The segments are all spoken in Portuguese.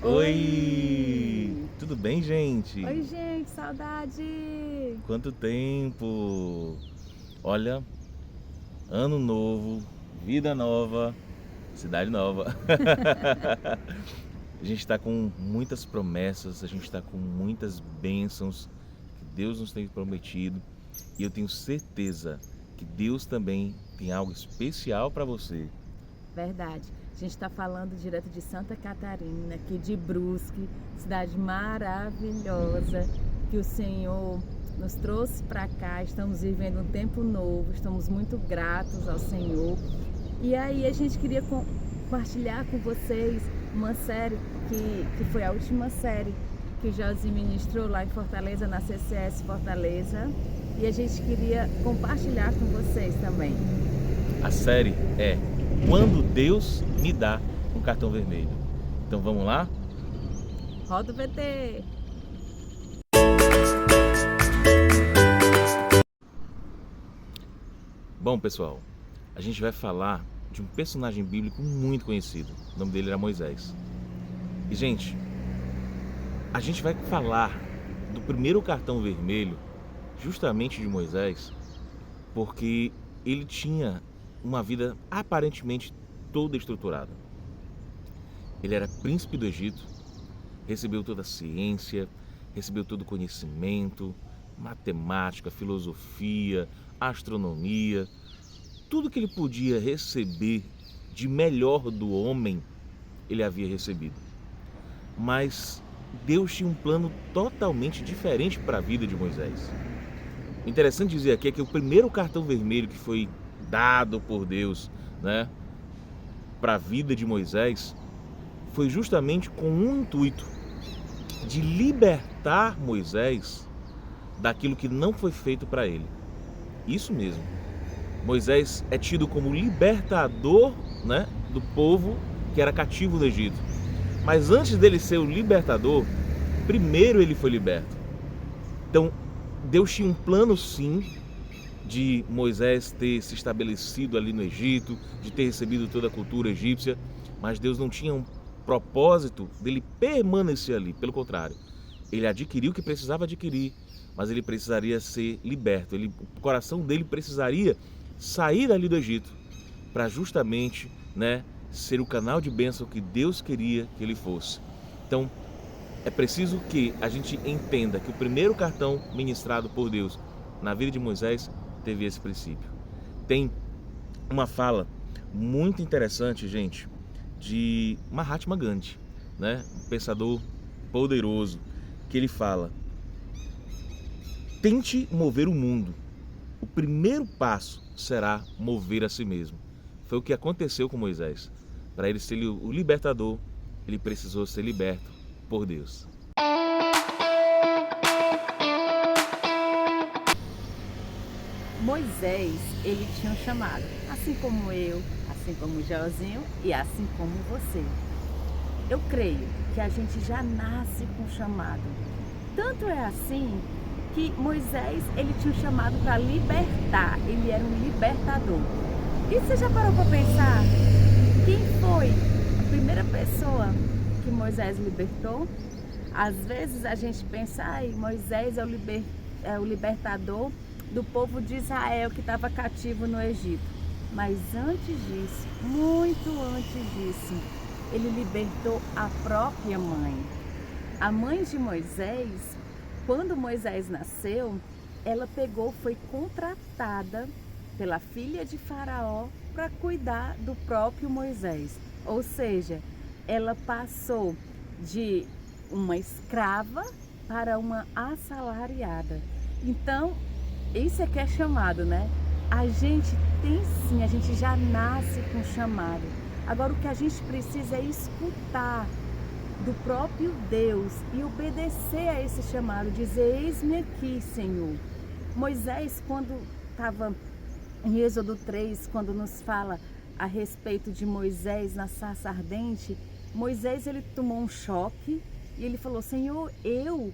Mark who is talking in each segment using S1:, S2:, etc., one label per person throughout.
S1: Oi!
S2: Oi!
S1: Tudo bem, gente?
S2: Oi, gente, saudade!
S1: Quanto tempo! Olha, ano novo, vida nova, cidade nova. A gente está com muitas promessas, a gente está com muitas bênçãos que Deus nos tem prometido e eu tenho certeza que Deus também tem algo especial para você.
S2: Verdade. A gente está falando direto de Santa Catarina, aqui de Brusque, cidade maravilhosa que o Senhor nos trouxe para cá. Estamos vivendo um tempo novo, estamos muito gratos ao Senhor. E aí a gente queria compartilhar com vocês uma série que foi a última série que o Josi ministrou lá em Fortaleza, na CCS Fortaleza. E a gente queria compartilhar com vocês também.
S1: A série é Quando Deus me dá um cartão vermelho. Então vamos lá?
S2: Roda o VT!
S1: Bom, pessoal, a gente vai falar de um personagem bíblico muito conhecido. O nome dele era Moisés. E, gente, a gente vai falar do primeiro cartão vermelho justamente de Moisés, porque ele tinha uma vida aparentemente toda estruturada. Ele era príncipe do Egito, recebeu toda a ciência, recebeu todo o conhecimento, matemática, filosofia, astronomia, tudo que ele podia receber de melhor do homem, ele havia recebido. Mas Deus tinha um plano totalmente diferente para a vida de Moisés. O interessante dizer aqui é que o primeiro cartão vermelho que foi dado por Deus, né, para a vida de Moisés, foi justamente com um intuito de libertar Moisés daquilo que não foi feito para ele. Isso mesmo. Moisés é tido como libertador, né, do povo que era cativo do Egito. Mas antes dele ser o libertador, primeiro ele foi liberto. Então, Deus tinha um plano sim de Moisés ter se estabelecido ali no Egito, de ter recebido toda a cultura egípcia, mas Deus não tinha um propósito dele permanecer ali. Pelo contrário, ele adquiriu o que precisava adquirir, mas ele precisaria ser liberto. O coração dele precisaria sair dali do Egito para justamente, né, ser o canal de bênção que Deus queria que ele fosse. Então, é preciso que a gente entenda que o primeiro cartão ministrado por Deus na vida de Moisés teve esse princípio. Tem uma fala muito interessante, gente, de Mahatma Gandhi, né, um pensador poderoso, que ele fala: tente mover o mundo. O primeiro passo será mover a si mesmo. Foi o que aconteceu com Moisés. Para ele ser o libertador, ele precisou ser liberto por Deus.
S2: Moisés, ele tinha um chamado, assim como eu, assim como o Josinho e assim como você. Eu creio que a gente já nasce com chamado. Tanto é assim que Moisés, ele tinha um chamado para libertar, ele era um libertador. E você já parou para pensar quem foi a primeira pessoa que Moisés libertou? Às vezes a gente pensa, Moisés é o libertador do povo de Israel que estava cativo no Egito. Mas antes disso, muito antes disso, ele libertou a própria mãe. A mãe de Moisés, quando Moisés nasceu, ela foi contratada pela filha de Faraó para cuidar do próprio Moisés. Ou seja, ela passou de uma escrava para uma assalariada. Então, isso é que é chamado, né? A gente tem sim, a gente já nasce com chamado. Agora o que a gente precisa é escutar do próprio Deus e obedecer a esse chamado, dizer: eis-me aqui, Senhor. Moisés, quando estava em Êxodo 3, quando nos fala a respeito de Moisés na sarça ardente, Moisés, ele tomou um choque e ele falou: Senhor, eu...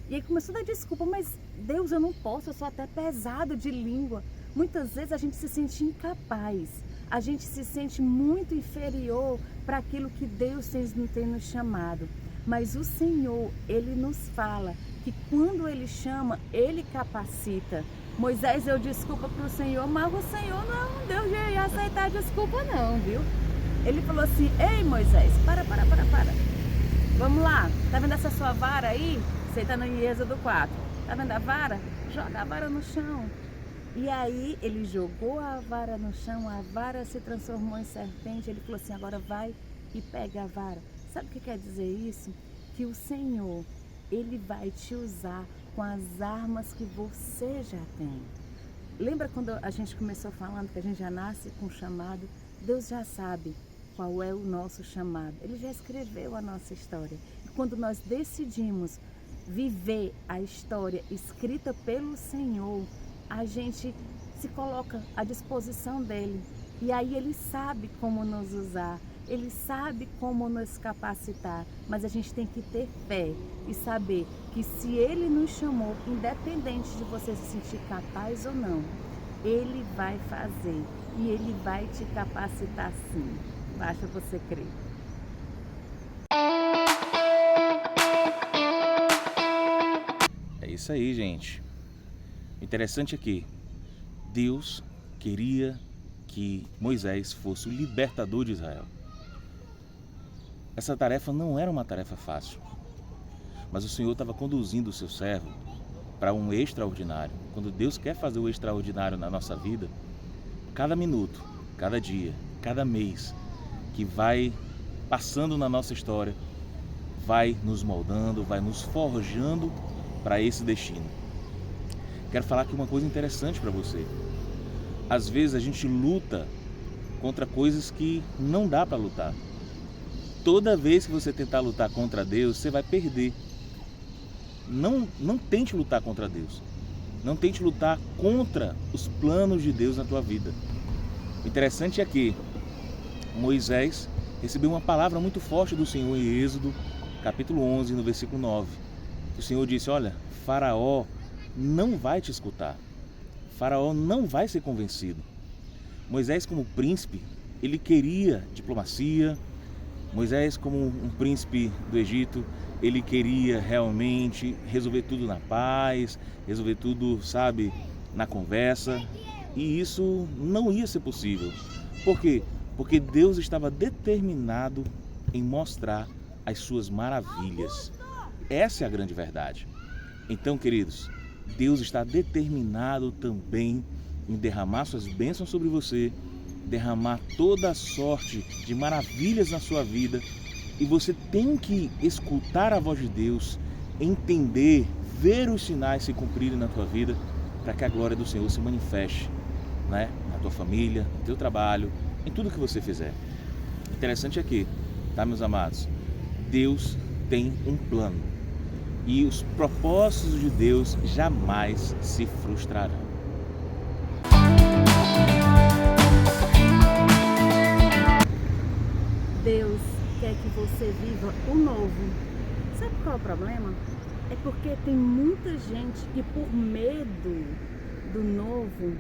S2: E aí começou a dar desculpa: mas Deus, eu não posso, eu sou até pesado de língua. Muitas vezes a gente se sente incapaz, a gente se sente muito inferior para aquilo que Deus tem nos chamado. Mas o Senhor, Ele nos fala que quando Ele chama, Ele capacita. Moisés deu desculpa para o Senhor, mas o Senhor não deu de aceitar desculpa não, viu? Ele falou assim, ei Moisés, para. Vamos lá, tá vendo essa sua vara aí? Você está no Êxodo 4. Tá vendo a vara? Joga a vara no chão. E aí ele jogou a vara no chão, a vara se transformou em serpente. Ele falou assim, agora vai e pega a vara. Sabe o que quer dizer isso? Que o Senhor, Ele vai te usar com as armas que você já tem. Lembra quando a gente começou falando que a gente já nasce com chamado? Deus já sabe qual é o nosso chamado. Ele já escreveu a nossa história. E quando nós decidimos viver a história escrita pelo Senhor, a gente se coloca à disposição dele. E aí ele sabe como nos usar, ele sabe como nos capacitar. Mas a gente tem que ter fé e saber que se ele nos chamou, independente de você se sentir capaz ou não, ele vai fazer e ele vai te capacitar sim. Basta você crer.
S1: É isso aí, gente. O interessante é que Deus queria que Moisés fosse o libertador de Israel. Essa tarefa não era uma tarefa fácil, mas o Senhor estava conduzindo o seu servo para um extraordinário. Quando Deus quer fazer o extraordinário na nossa vida, cada minuto, cada dia, cada mês que vai passando na nossa história, vai nos moldando, vai nos forjando para esse destino. Quero falar aqui uma coisa interessante para você. Às vezes a gente luta contra coisas que não dá para lutar. Toda vez que você tentar lutar contra Deus, você vai perder. Não tente lutar contra Deus. Não tente lutar contra os planos de Deus na tua vida. O interessante é que Moisés recebeu uma palavra muito forte do Senhor em Êxodo, capítulo 11, no versículo 9. O Senhor disse, olha, Faraó não vai te escutar. Faraó não vai ser convencido. Moisés, como príncipe, ele queria diplomacia. Moisés, como um príncipe do Egito, ele queria realmente resolver tudo na paz, resolver tudo, sabe, na conversa. E isso não ia ser possível. Por quê? Porque Deus estava determinado em mostrar as suas maravilhas. Essa é a grande verdade. Então, queridos, Deus está determinado também em derramar suas bênçãos sobre você, derramar toda a sorte de maravilhas na sua vida. E você tem que escutar a voz de Deus, entender, ver os sinais se cumprirem na tua vida, para que a glória do Senhor se manifeste, né? Na tua família, no teu trabalho, em tudo que você fizer. Interessante é que, tá, meus amados, Deus tem um plano e os propósitos de Deus jamais se frustrarão.
S2: Deus quer que você viva o novo. Sabe qual é o problema? É porque tem muita gente que por medo do novo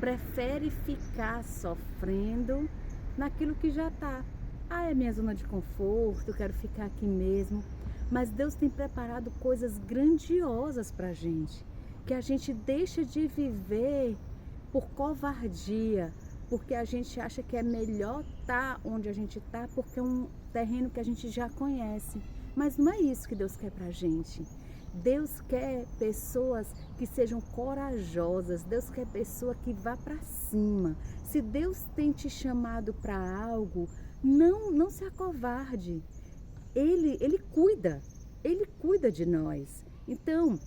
S2: prefere ficar sofrendo naquilo que já está. Ah, é minha zona de conforto, eu quero ficar aqui mesmo. Mas Deus tem preparado coisas grandiosas para a gente, que a gente deixa de viver por covardia, porque a gente acha que é melhor estar onde a gente está, porque é um terreno que a gente já conhece. Mas não é isso que Deus quer para a gente. Deus quer pessoas que sejam corajosas, Deus quer pessoa que vá para cima. Se Deus tem te chamado para algo, não se acovarde. Ele cuida de nós. Então,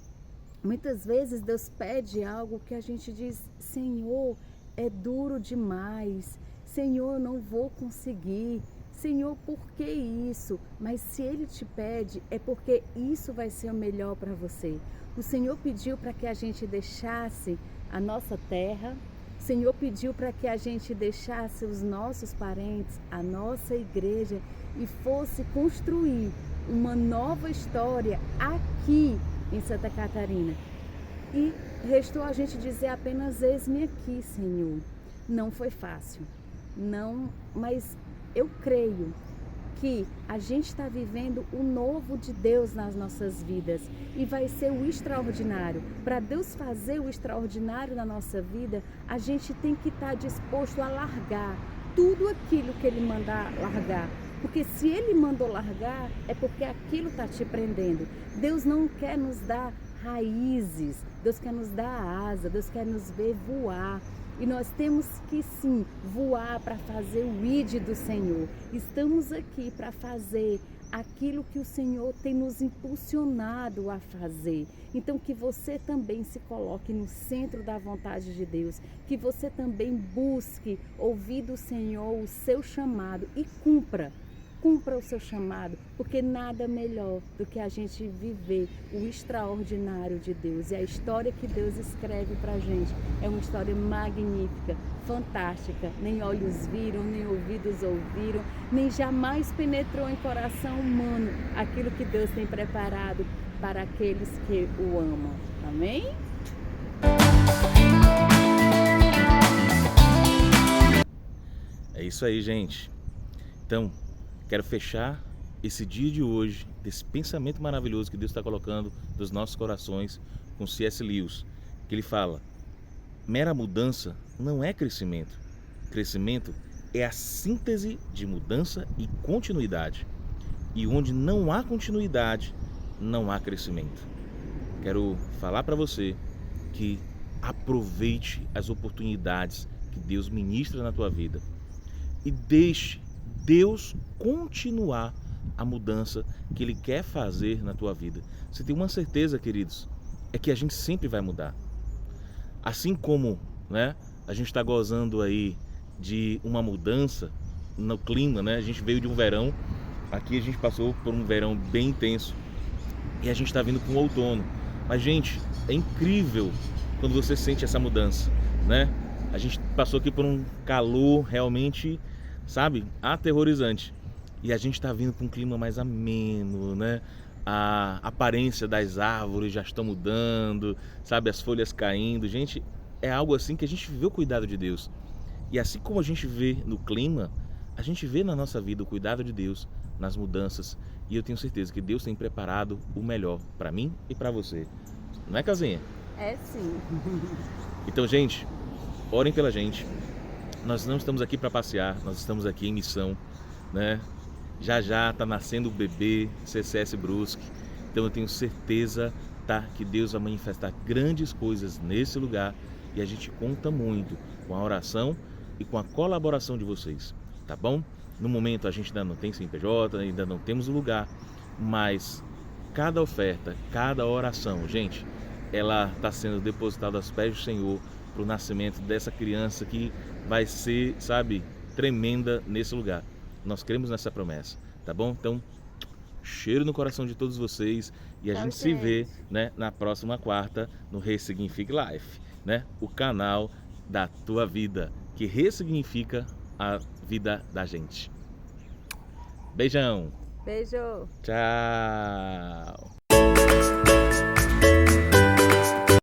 S2: muitas vezes Deus pede algo que a gente diz, Senhor, é duro demais, Senhor, eu não vou conseguir, Senhor, por que isso? Mas se Ele te pede, é porque isso vai ser o melhor para você. O Senhor pediu para que a gente deixasse a nossa terra, o Senhor pediu para que a gente deixasse os nossos parentes, a nossa igreja e fosse construir uma nova história aqui em Santa Catarina. E restou a gente dizer apenas, eis-me aqui, Senhor. Não foi fácil. Não, mas eu creio que a gente está vivendo o novo de Deus nas nossas vidas e vai ser o extraordinário. Para Deus fazer o extraordinário na nossa vida, a gente tem que estar disposto a largar tudo aquilo que Ele mandar largar. Porque se Ele mandou largar, é porque aquilo está te prendendo. Deus não quer nos dar raízes, Deus quer nos dar asa, Deus quer nos ver voar. E nós temos que sim voar para fazer o ID do Senhor. Estamos aqui para fazer aquilo que o Senhor tem nos impulsionado a fazer. Então que você também se coloque no centro da vontade de Deus, que você também busque ouvir do Senhor o seu chamado e cumpra o seu chamado, porque nada melhor do que a gente viver o extraordinário de Deus. E a história que Deus escreve pra gente é uma história magnífica, fantástica. Nem olhos viram, nem ouvidos ouviram, nem jamais penetrou em coração humano aquilo que Deus tem preparado para aqueles que o amam. Amém?
S1: É isso aí, gente. Então, quero fechar esse dia de hoje, desse pensamento maravilhoso que Deus está colocando nos nossos corações com C.S. Lewis, que ele fala: mera mudança não é crescimento. Crescimento é a síntese de mudança e continuidade. E onde não há continuidade, não há crescimento. Quero falar para você que aproveite as oportunidades que Deus ministra na tua vida e deixe Deus continuar a mudança que Ele quer fazer na tua vida. Você tem uma certeza, queridos, é que a gente sempre vai mudar. Assim como, né, a gente está gozando aí de uma mudança no clima, né? A gente veio de um verão, aqui a gente passou por um verão bem intenso e a gente está vindo com o outono. Mas, gente, é incrível quando você sente essa mudança, né? A gente passou aqui por um calor realmente, sabe, aterrorizante. E a gente está vindo com um clima mais ameno, né? A aparência das árvores já estão mudando, sabe, as folhas caindo. Gente, é algo assim que a gente vê o cuidado de Deus. E assim como a gente vê no clima, a gente vê na nossa vida o cuidado de Deus nas mudanças. E eu tenho certeza que Deus tem preparado o melhor para mim e para você. Não é, Casinha?
S2: É sim.
S1: Então, gente, orem pela gente. Nós não estamos aqui para passear, nós estamos aqui em missão, né? Já já está nascendo o bebê C.S. Brusque. Então eu tenho certeza, tá, que Deus vai manifestar grandes coisas nesse lugar e a gente conta muito com a oração e com a colaboração de vocês, tá bom? No momento a gente ainda não tem CNPJ, ainda não temos o lugar, mas cada oferta, cada oração, gente, ela está sendo depositada aos pés do Senhor para o nascimento dessa criança que vai ser, sabe, tremenda nesse lugar. Nós cremos nessa promessa, tá bom? Então, cheiro no coração de todos vocês e a gente se vê, né, na próxima quarta no Ressignifique Life, né? O canal da tua vida, que ressignifica a vida da gente. Beijão.
S2: Beijo.
S1: Tchau.